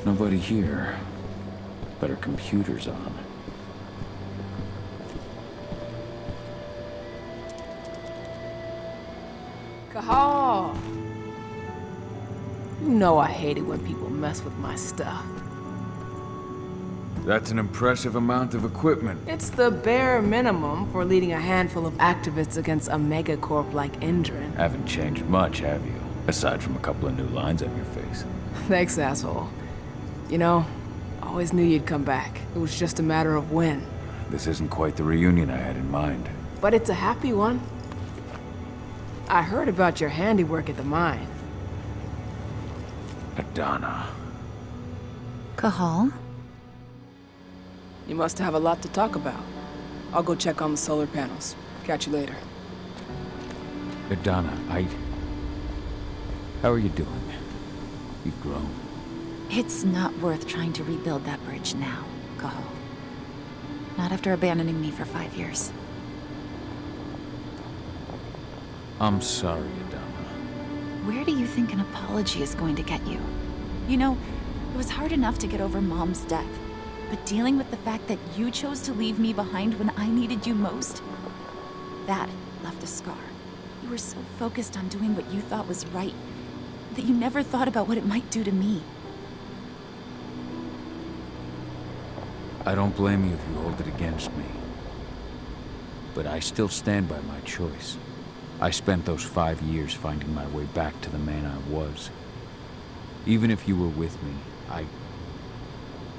Nobody here. But her computer's on. Cahal! You know I hate it when people mess with my stuff. That's an impressive amount of equipment. It's the bare minimum for leading a handful of activists against a megacorp like Endrin. Haven't changed much, have you? Aside from a couple of new lines on your face. Thanks, asshole. You know, I always knew you'd come back. It was just a matter of when. This isn't quite the reunion I had in mind. But it's a happy one. I heard about your handiwork at the mine. Adana. Cahal? You must have a lot to talk about. I'll go check on the solar panels. Catch you later. Adana, how are you doing? You've grown. It's not worth trying to rebuild that bridge now, Cahal. Not after abandoning me for 5 years. I'm sorry, Adana. Where do you think an apology is going to get you? You know, it was hard enough to get over Mom's death. But dealing with the fact that you chose to leave me behind when I needed you most, that left a scar. You were so focused on doing what you thought was right, that you never thought about what it might do to me. I don't blame you if you hold it against me. But I still stand by my choice. I spent those 5 years finding my way back to the man I was. Even if you were with me, I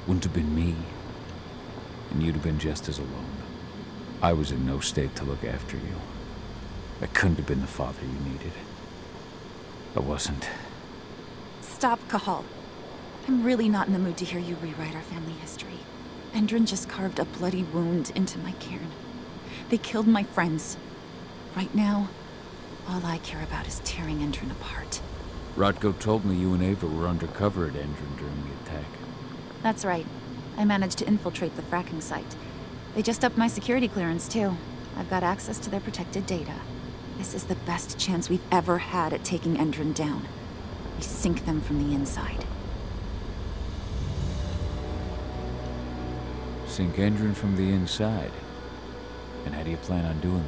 wouldn't have been me. And you'd have been just as alone. I was in no state to look after you. I couldn't have been the father you needed. I wasn't. Stop, Cahal. I'm really not in the mood to hear you rewrite our family history. Endrin just carved a bloody wound into my cairn. They killed my friends. Right now, all I care about is tearing Endrin apart. Rodko told me you and Ava were undercover at Endrin during the attack. That's right. I managed to infiltrate the fracking site. They just upped my security clearance, too. I've got access to their protected data. This is the best chance we've ever had at taking Endrin down. We sink them from the inside. Sink Endrin from the inside? And how do you plan on doing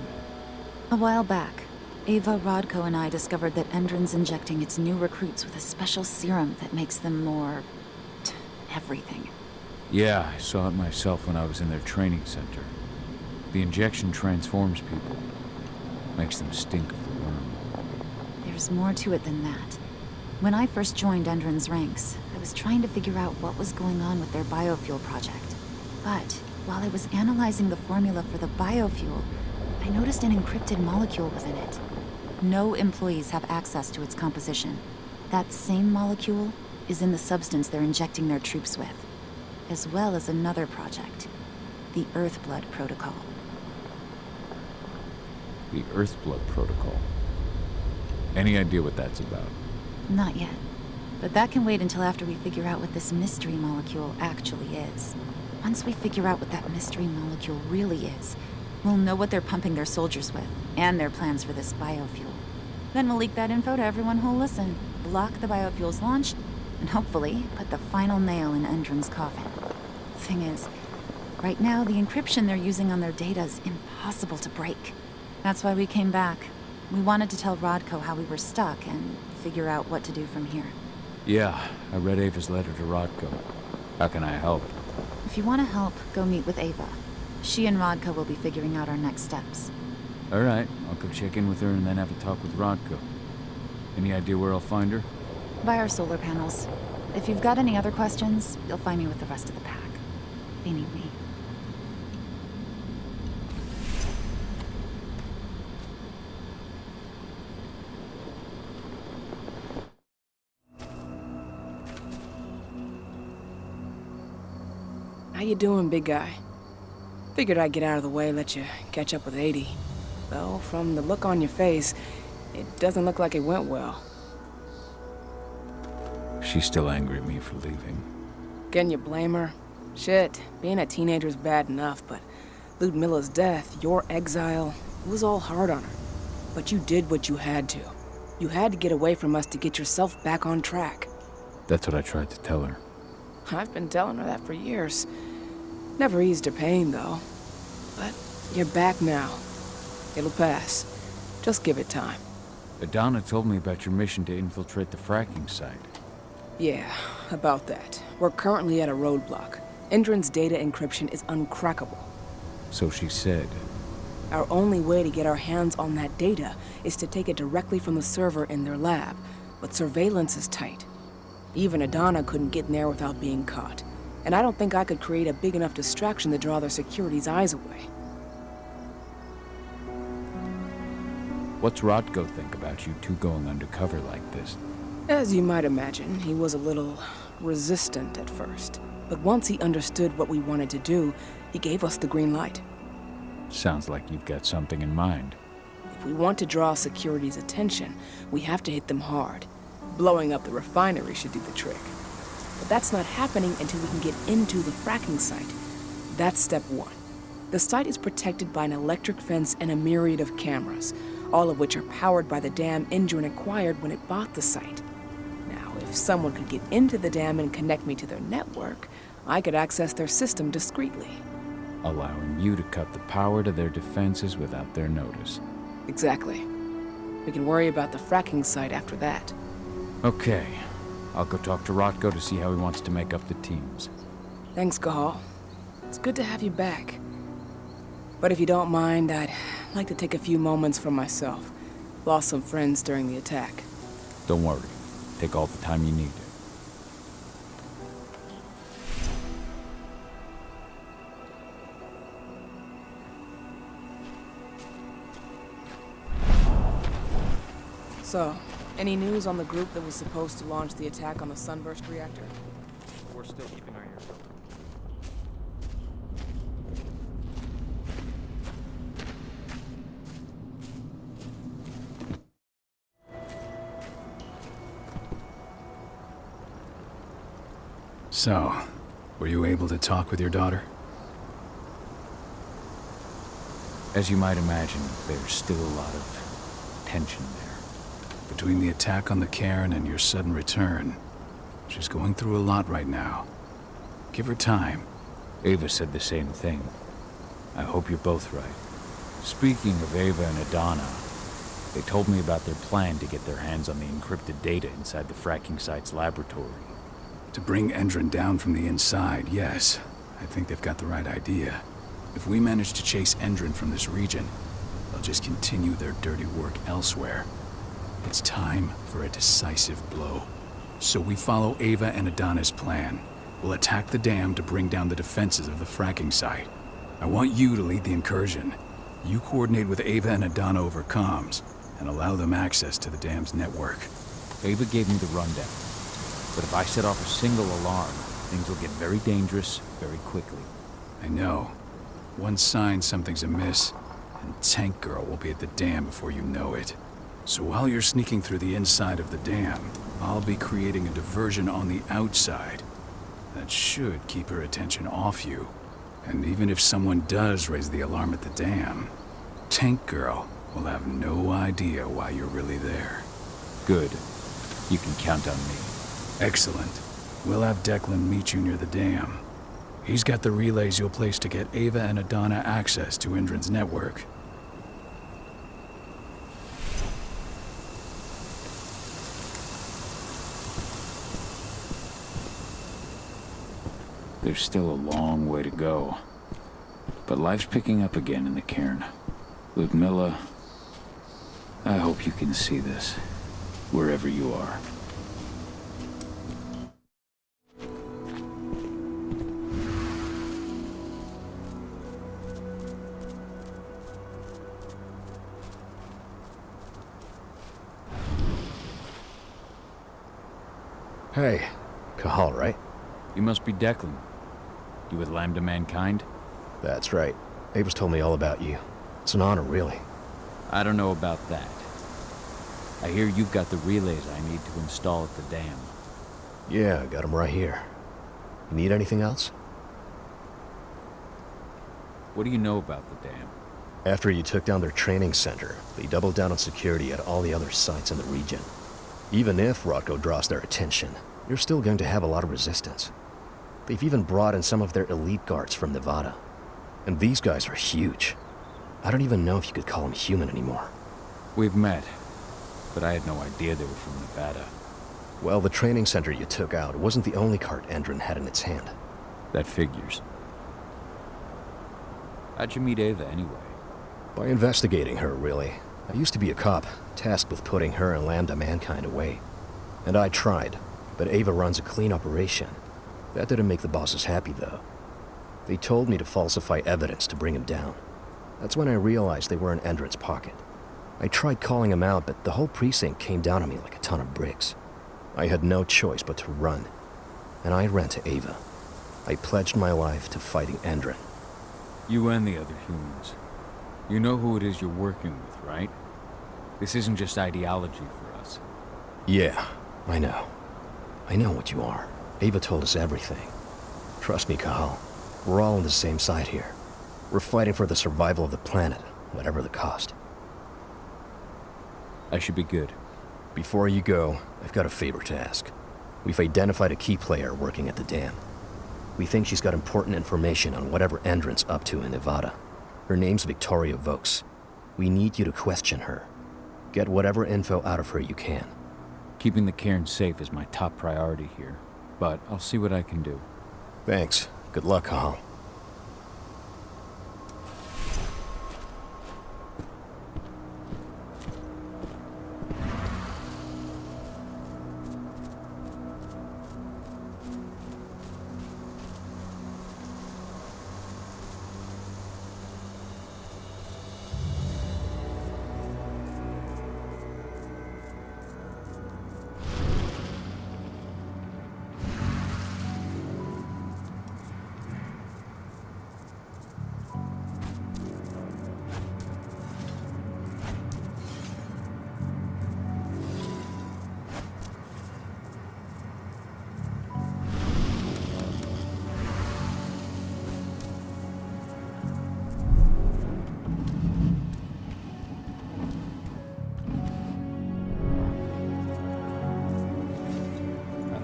that? A while back, Ava, Rodko, and I discovered that Endrin's injecting its new recruits with a special serum that makes them more... everything. Yeah, I saw it myself when I was in their training center. The injection transforms people. Makes them stink of the worm. There's more to it than that. When I first joined Endrin's ranks, I was trying to figure out what was going on with their biofuel project. But while I was analyzing the formula for the biofuel, I noticed an encrypted molecule within it. No employees have access to its composition. That same molecule is in the substance they're injecting their troops with, as well as another project, the Earthblood Protocol. The Earthblood Protocol? Any idea what that's about? Not yet. But that can wait until after we figure out what this mystery molecule actually is. Once we figure out what that mystery molecule really is, we'll know what they're pumping their soldiers with, and their plans for this biofuel. Then we'll leak that info to everyone who'll listen, block the biofuel's launch, and hopefully put the final nail in Endrin's coffin. Thing is, right now the encryption they're using on their data is impossible to break. That's why we came back. We wanted to tell Rodko how we were stuck and figure out what to do from here. Yeah, I read Ava's letter to Rodko. How can I help? If you want to help, go meet with Ava. She and Rodko will be figuring out our next steps. Alright, I'll go check in with her and then have a talk with Rodko. Any idea where I'll find her? By our solar panels. If you've got any other questions, you'll find me with the rest of the pack. They need me. How you doing, big guy? Figured I'd get out of the way, let you catch up with 80. Though, from the look on your face, it doesn't look like it went well. She's still angry at me for leaving. Can you blame her? Shit, being a teenager's bad enough, but Ludmilla's death, your exile, it was all hard on her. But you did what you had to. You had to get away from us to get yourself back on track. That's what I tried to tell her. I've been telling her that for years. Never eased her pain, though. But you're back now. It'll pass. Just give it time. Adana told me about your mission to infiltrate the fracking site. Yeah, about that. We're currently at a roadblock. Endron's data encryption is uncrackable. So she said. Our only way to get our hands on that data is to take it directly from the server in their lab, but surveillance is tight. Even Adana couldn't get in there without being caught, and I don't think I could create a big enough distraction to draw their security's eyes away. What's Rotko think about you two going undercover like this? As you might imagine, he was a little resistant at first, but once he understood what we wanted to do, he gave us the green light. Sounds like you've got something in mind. If we want to draw security's attention, we have to hit them hard. Blowing up the refinery should do the trick. But that's not happening until we can get into the fracking site. That's step one. The site is protected by an electric fence and a myriad of cameras, all of which are powered by the dam Endron acquired when it bought the site. Now, if someone could get into the dam and connect me to their network, I could access their system discreetly. Allowing you to cut the power to their defenses without their notice. Exactly. We can worry about the fracking site after that. Okay. I'll go talk to Rotko to see how he wants to make up the teams. Thanks, Cahal. It's good to have you back. But if you don't mind, I'd like to take a few moments for myself. Lost some friends during the attack. Don't worry. Take all the time you need. So, any news on the group that was supposed to launch the attack on the Sunburst reactor? We're still keeping our ears open. So, were you able to talk with your daughter? As you might imagine, there's still a lot of tension there. Between the attack on the cairn and your sudden return, she's going through a lot right now. Give her time. Ava said the same thing. I hope you're both right. Speaking of Ava and Adana, they told me about their plan to get their hands on the encrypted data inside the fracking site's laboratory. To bring Endron down from the inside, yes. I think they've got the right idea. If we manage to chase Endron from this region, they'll just continue their dirty work elsewhere. It's time for a decisive blow. So we follow Ava and Adana's plan. We'll attack the dam to bring down the defenses of the fracking site. I want you to lead the incursion. You coordinate with Ava and Adana over comms, and allow them access to the dam's network. Ava gave me the rundown. But if I set off a single alarm, things will get very dangerous very quickly. I know. One sign something's amiss, and Tank Girl will be at the dam before you know it. So while you're sneaking through the inside of the dam, I'll be creating a diversion on the outside. That should keep her attention off you. And even if someone does raise the alarm at the dam, Tank Girl will have no idea why you're really there. Good. You can count on me. Excellent. We'll have Declan meet you near the dam. He's got the relays you'll place to get Ava and Adana access to Endron's network. There's still a long way to go. But life's picking up again in the cairn. Ludmilla, I hope you can see this, wherever you are. Hey, Cahal, right? You must be Declan. You with Lambda Mankind? That's right. Ava's told me all about you. It's an honor, really. I don't know about that. I hear you've got the relays I need to install at the dam. Yeah, I got them right here. You need anything else? What do you know about the dam? After you took down their training center, they doubled down on security at all the other sites in the region. Even if Rotko draws their attention, you're still going to have a lot of resistance. They've even brought in some of their elite guards from Nevada. And these guys are huge. I don't even know if you could call them human anymore. We've met, but I had no idea they were from Nevada. Well, the training center you took out wasn't the only card Endron had in its hand. That figures. How'd you meet Ava anyway? By investigating her, really. I used to be a cop, tasked with putting her and Lambda Mankind away. And I tried, but Ava runs a clean operation. That didn't make the bosses happy, though. They told me to falsify evidence to bring him down. That's when I realized they were in Endron's pocket. I tried calling him out, but the whole precinct came down on me like a ton of bricks. I had no choice but to run. And I ran to Ava. I pledged my life to fighting Endron. You and the other humans. You know who it is you're working with, right? This isn't just ideology for us. Yeah, I know. I know what you are. Ava told us everything. Trust me, Kahal. We're all on the same side here. We're fighting for the survival of the planet, whatever the cost. I should be good. Before you go, I've got a favor to ask. We've identified a key player working at the dam. We think she's got important information on whatever Endron's up to in Nevada. Her name's Victoria Vokes. We need you to question her. Get whatever info out of her you can. Keeping the cairn safe is my top priority here, but I'll see what I can do. Thanks. Good luck, Kahal.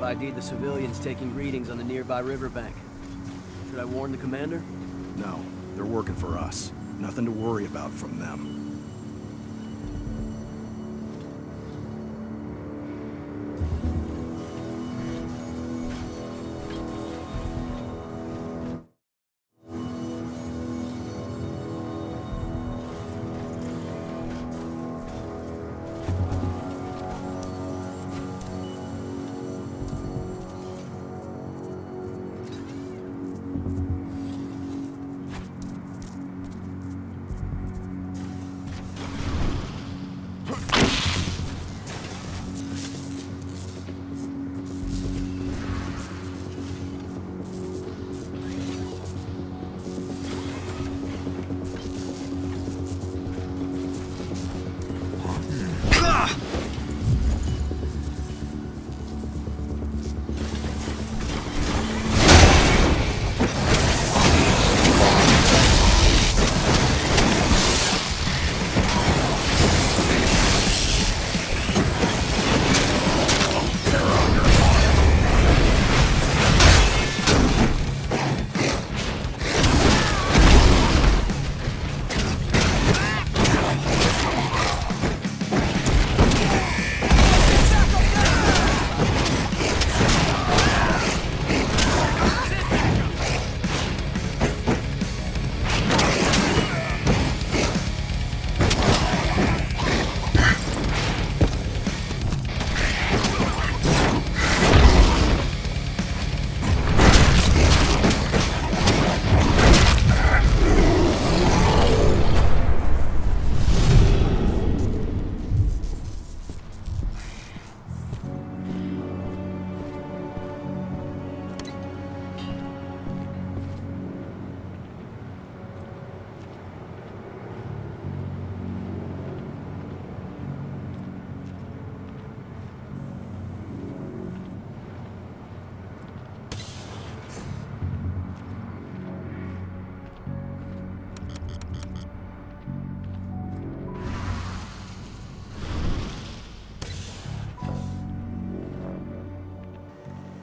I've ID'd the civilians taking readings on the nearby riverbank. Should I warn the commander? No, they're working for us. Nothing to worry about from them.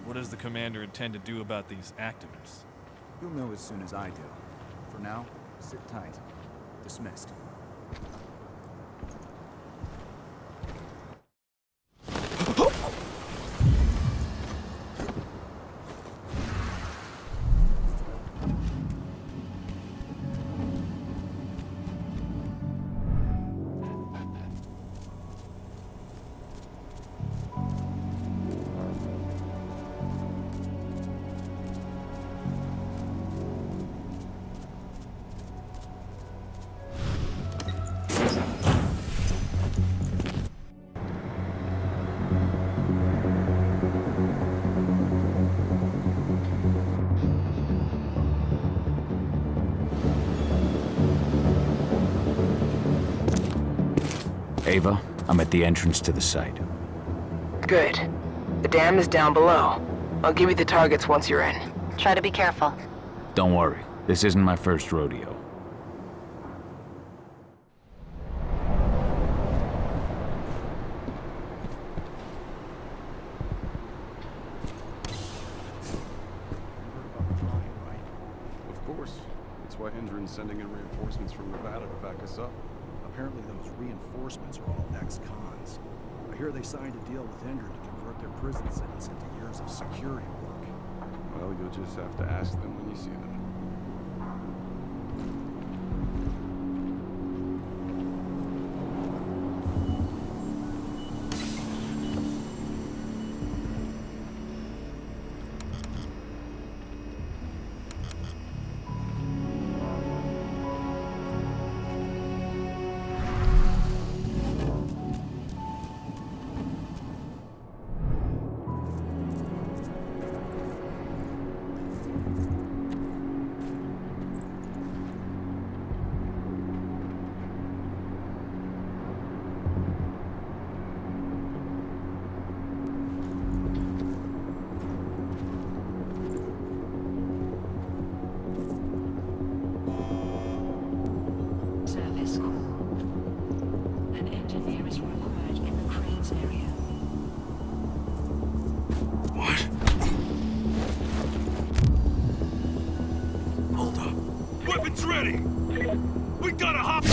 What does the commander intend to do about these activists? You'll know as soon as I do. For now, sit tight. Dismissed. Ava, I'm at the entrance to the site. Good. The dam is down below. I'll give you the targets once you're in. Try to be careful. Don't worry, this isn't my first rodeo. Of course. That's why Hendren's sending in reinforcements from Nevada to back us up. Apparently those reinforcements are all ex-cons. I hear they signed a deal with Hendren to convert their prison sentence into years of security work. Well, you'll just have to ask them when you see them. Service call. An engineer is required in the cranes area. What? Hold up. Weapons ready! We gotta hop!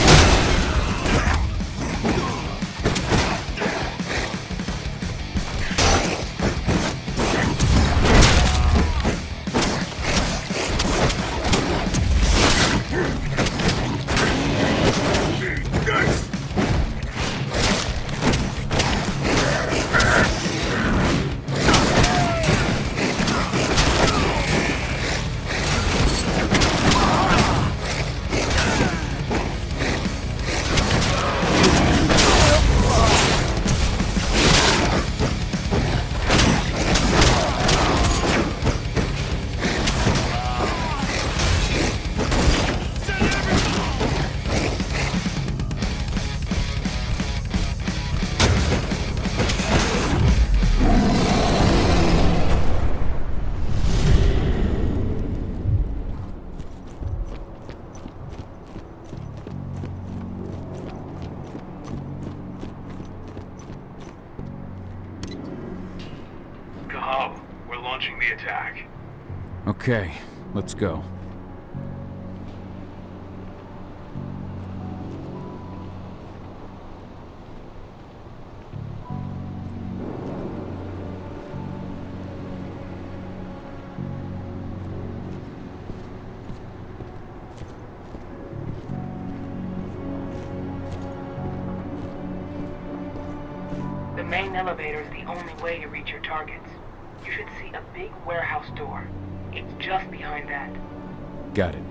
We're launching the attack. Okay, let's go. The main elevator is the only way to reach your targets. You should see a big warehouse door. It's just behind that. Got it.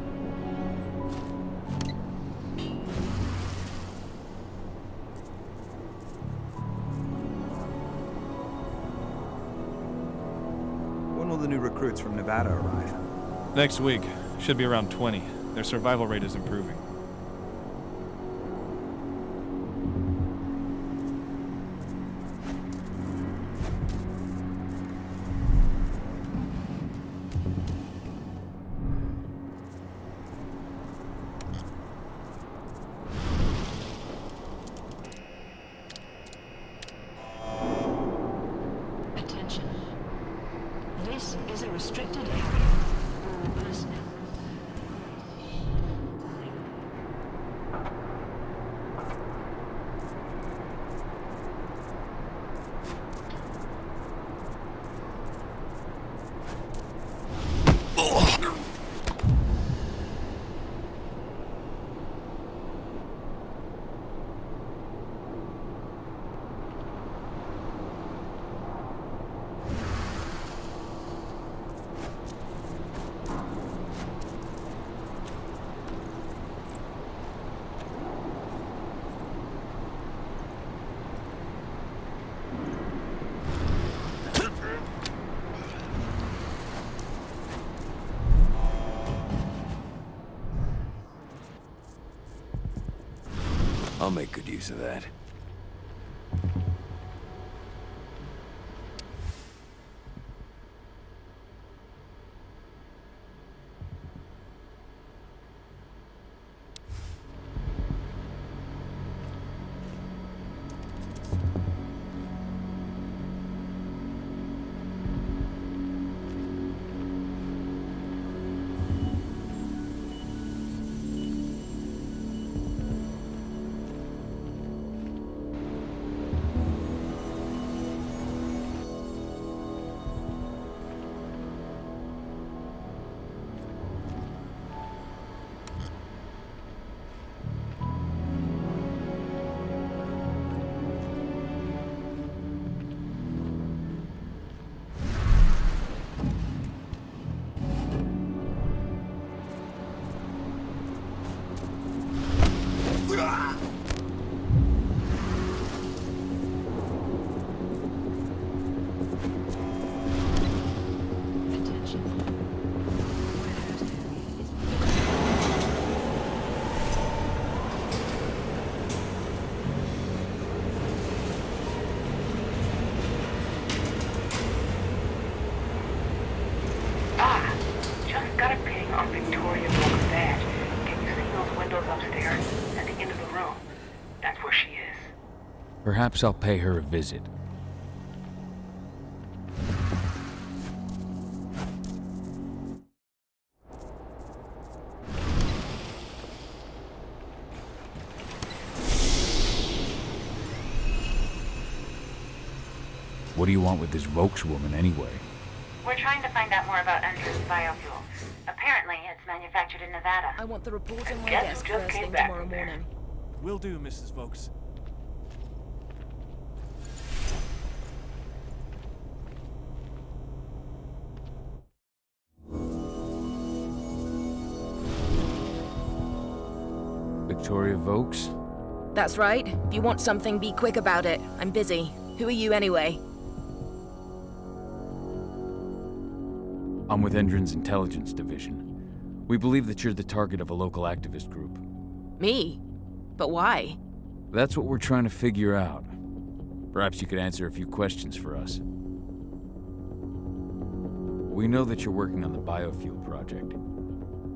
When will the new recruits from Nevada arrive? Next week. Should be around 20. Their survival rate is improving. This is a restricted area for personnel. I'll make good use of that. Perhaps I'll pay her a visit. What do you want with this Vokes woman anyway? We're trying to find out more about Endron's biofuel. Apparently, it's manufactured in Nevada. I want the report on my Guess desk who just first came thing back tomorrow from there? morning. Will do, Mrs. Vokes. Victoria Vokes? That's right. If you want something, be quick about it. I'm busy. Who are you anyway? I'm with Endron's intelligence division. We believe that you're the target of a local activist group. Me? But why? That's what we're trying to figure out. Perhaps you could answer a few questions for us. We know that you're working on the biofuel project.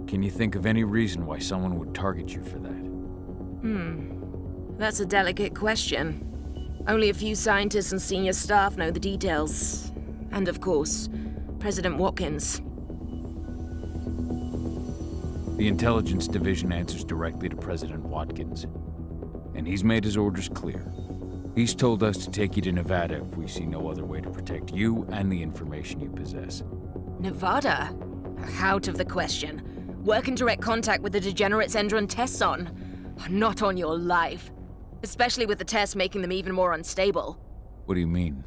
Can you think of any reason why someone would target you for that? That's a delicate question. Only a few scientists and senior staff know the details. And of course, President Watkins. The intelligence division answers directly to President Watkins. And he's made his orders clear. He's told us to take you to Nevada if we see no other way to protect you and the information you possess. Nevada? Out of the question. Work in direct contact with the degenerates Endron tests on. Not on your life. Especially with the tests making them even more unstable. What do you mean?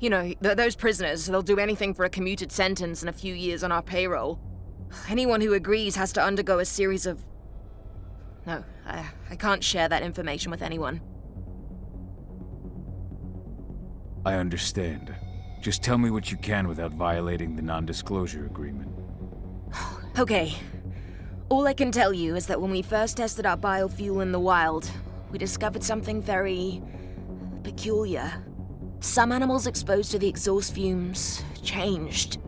You know, those prisoners, they'll do anything for a commuted sentence and a few years on our payroll. Anyone who agrees has to undergo a series of... No, I can't share that information with anyone. I understand. Just tell me what you can without violating the non-disclosure agreement. Okay. All I can tell you is that when we first tested our biofuel in the wild, we discovered something very... peculiar. Some animals exposed to the exhaust fumes changed.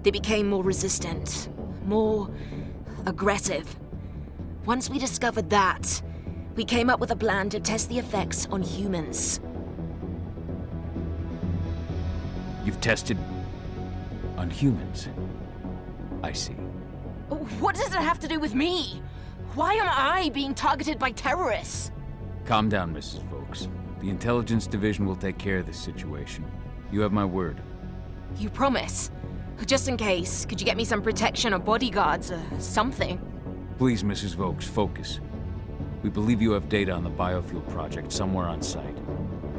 They became more resistant, more aggressive. Once we discovered that, we came up with a plan to test the effects on humans. You've tested On humans. I see. What does it have to do with me? Why am I being targeted by terrorists? Calm down, Mrs. Vokes. The Intelligence Division will take care of this situation. You have my word. You promise? Just in case, could you get me some protection or bodyguards or something? Please, Mrs. Vokes, focus. We believe you have data on the biofuel project somewhere on site.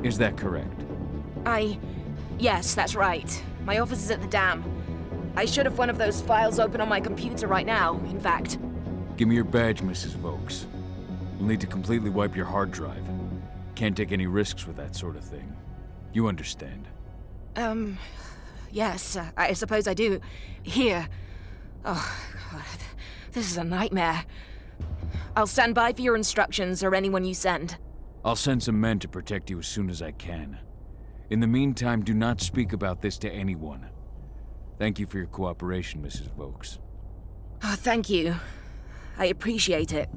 Is that correct? Yes, that's right. My office is at the dam. I should have one of those files open on my computer right now, in fact. Give me your badge, Mrs. Vokes. You'll need to completely wipe your hard drive. Can't take any risks with that sort of thing. You understand? Yes, I suppose I do. Here. Oh, God. This is a nightmare. I'll stand by for your instructions or anyone you send. I'll send some men to protect you as soon as I can. In the meantime, do not speak about this to anyone. Thank you for your cooperation, Mrs. Vokes. Oh, thank you. I appreciate it.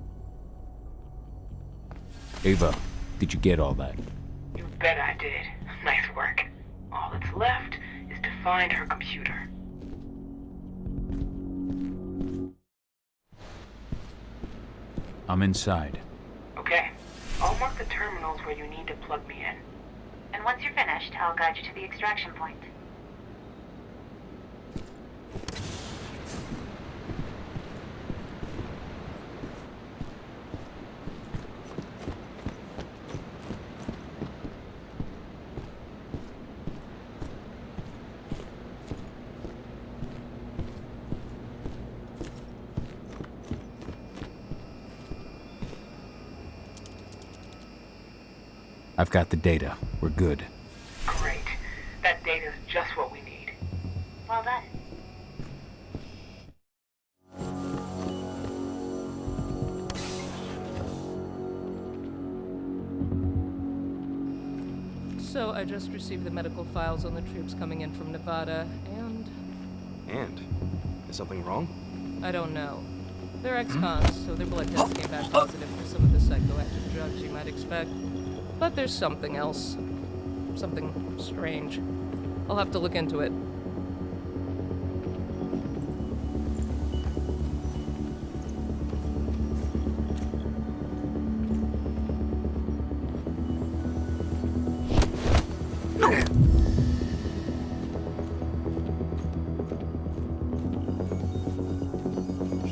Ava, did you get all that? You bet I did. Nice work. All that's left is to find her computer. I'm inside. Okay. I'll mark the terminals where you need to plug me in. And once you're finished, I'll guide you to the extraction point. I've got the data. We're good. Great. That data's just what we need. Well done. So I just received the medical files on the troops coming in from Nevada, and... And? Is something wrong? I don't know. They're ex-cons, so their blood tests came back positive for some of the psychoactive drugs you might expect. But there's something else. Something strange. I'll have to look into it.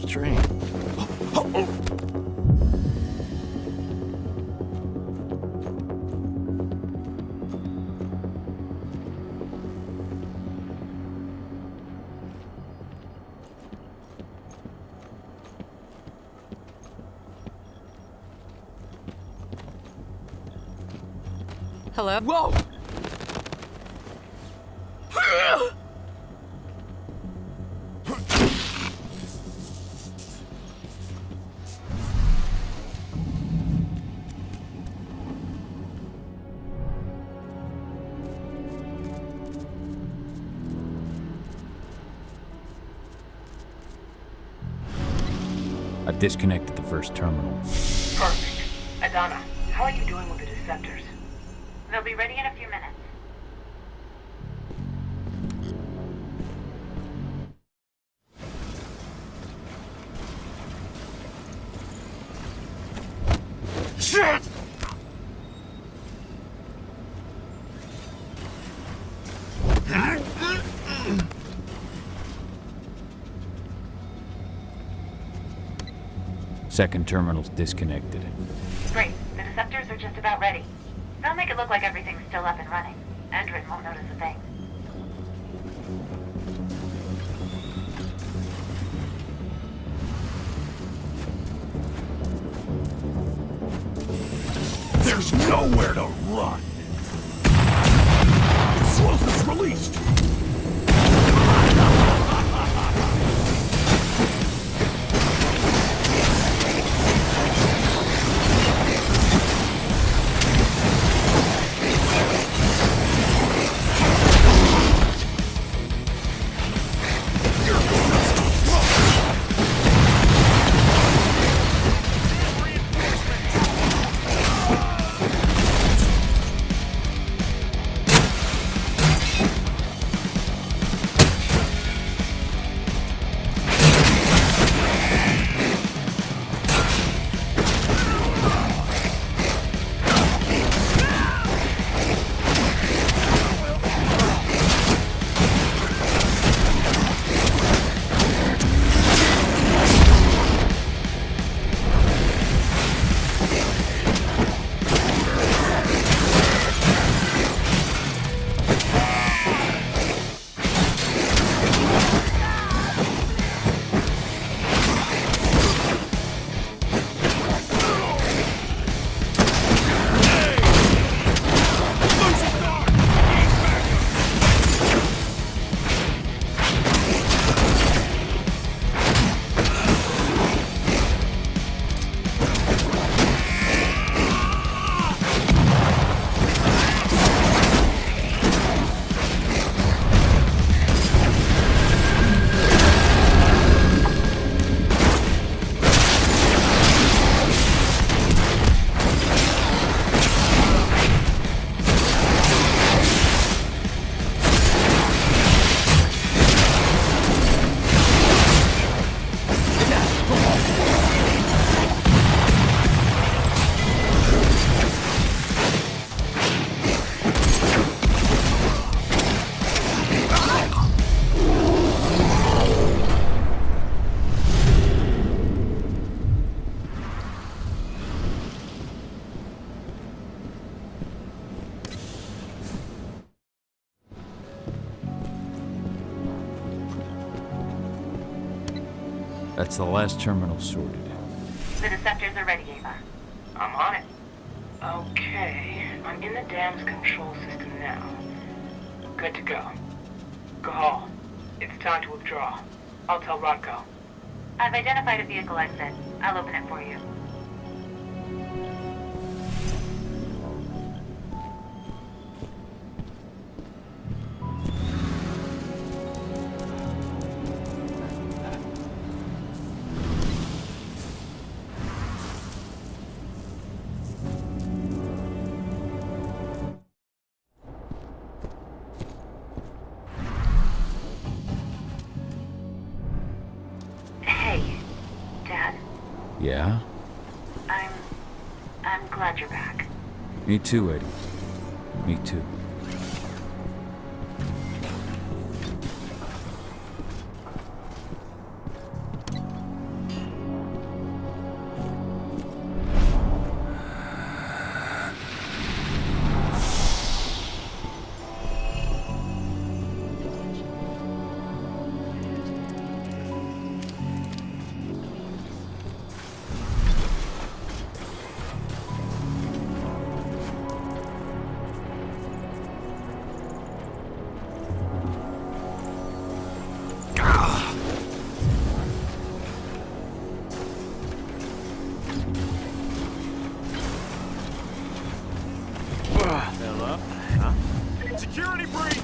Strange. Hello? Whoa! I've disconnected the first terminal. Perfect. Adana, how are you doing with the deceptors? They'll be ready in a few minutes. Shit! Second terminal's disconnected. Great. The deceptors are just about ready. They'll make it look like everything's still up and running. Endrin won't notice a thing. There's nowhere to run! Explosives released! That's the last terminal sorted. The deceptors are ready, Ava. I'm on it. Okay, I'm in the dam's control system now. Good to go. Gahal, it's time to withdraw. I'll tell Rodko. I've identified a vehicle exit. I'll open it for you. Yeah? I'm glad you're back. Me too, Eddie. Me too. Security breach!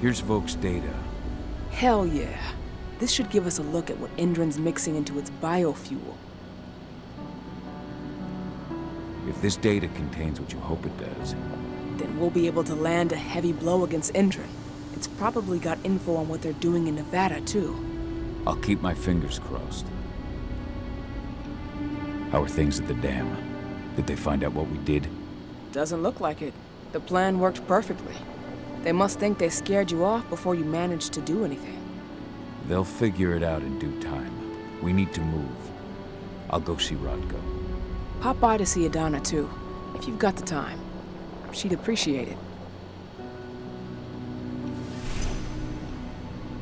Here's Voke's data. Hell yeah. This should give us a look at what Endron's mixing into its biofuel. If this data contains what you hope it does, then we'll be able to land a heavy blow against Endron. It's probably got info on what they're doing in Nevada, too. I'll keep my fingers crossed. How are things at the dam? Did they find out what we did? Doesn't look like it. The plan worked perfectly. They must think they scared you off before you managed to do anything. They'll figure it out in due time. We need to move. I'll go see Rodko. Pop by to see Adana, too, if you've got the time. She'd appreciate it.